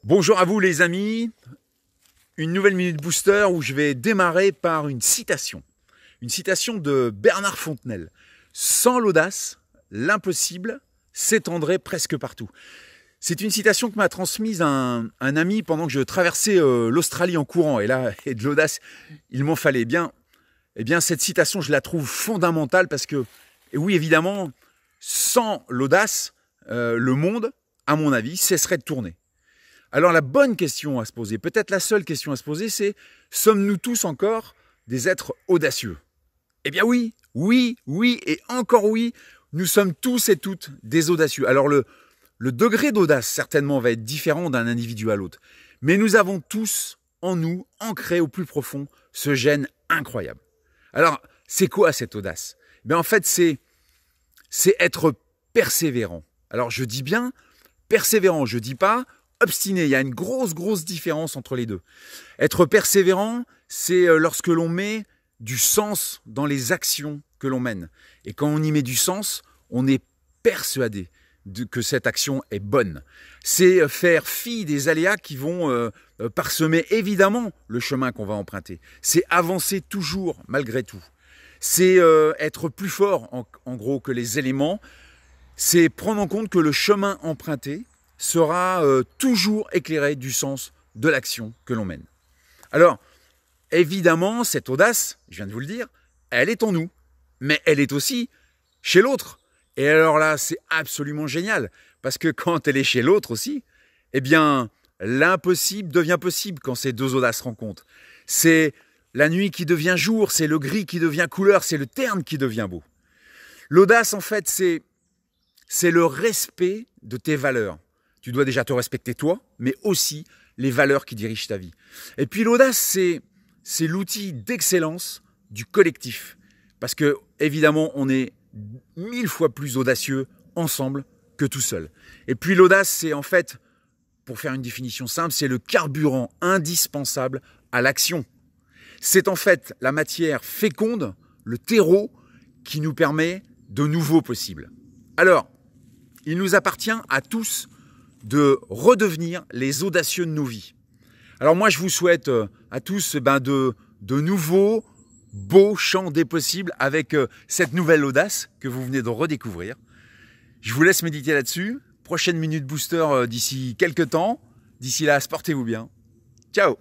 Bonjour à vous les amis, une nouvelle Minute Booster où je vais démarrer par une citation de Bernard Fontenelle. Sans l'audace, l'impossible s'étendrait presque partout. C'est une citation que m'a transmise un ami pendant que je traversais l'Australie en courant. Et là, et de l'audace, il m'en fallait. Eh bien, cette citation, je la trouve fondamentale parce que, et oui, évidemment, sans l'audace, le monde, à mon avis, cesserait de tourner. Alors la bonne question à se poser, peut-être la seule question à se poser, c'est « Sommes-nous tous encore des êtres audacieux ?» Eh bien oui, oui et encore oui, nous sommes tous et toutes des audacieux. Alors le degré d'audace certainement va être différent d'un individu à l'autre, mais nous avons tous en nous, ancré au plus profond, ce gène incroyable. Alors c'est quoi cette audace? En fait c'est être persévérant. Alors je dis bien persévérant, je dis pas obstiné, il y a une grosse différence entre les deux. Être persévérant, c'est lorsque l'on met du sens dans les actions que l'on mène. Et quand on y met du sens, on est persuadé que cette action est bonne. C'est faire fi des aléas qui vont parsemer évidemment le chemin qu'on va emprunter. C'est avancer toujours malgré tout. C'est être plus fort en gros que les éléments. C'est prendre en compte que le chemin emprunté sera toujours éclairé du sens de l'action que l'on mène. Alors, évidemment, cette audace, je viens de vous le dire, elle est en nous, mais elle est aussi chez l'autre. Et alors là, c'est absolument génial, parce que quand elle est chez l'autre aussi, eh bien, l'impossible devient possible quand ces deux audaces se rencontrent. C'est la nuit qui devient jour, c'est le gris qui devient couleur, c'est le terne qui devient beau. L'audace, en fait, c'est le respect de tes valeurs. Tu dois déjà te respecter toi, mais aussi les valeurs qui dirigent ta vie. Et puis l'audace, c'est l'outil d'excellence du collectif. Parce que, évidemment, on est 1000 fois plus audacieux ensemble que tout seul. Et puis l'audace, c'est en fait, pour faire une définition simple, c'est le carburant indispensable à l'action. C'est en fait la matière féconde, le terreau, qui nous permet de nouveaux possibles. Alors, il nous appartient à tous de redevenir les audacieux de nos vies. Alors moi, je vous souhaite à tous de nouveaux, beaux champs des possibles avec cette nouvelle audace que vous venez de redécouvrir. Je vous laisse méditer là-dessus. Prochaine Minute Booster d'ici quelques temps. D'ici là, portez-vous bien. Ciao!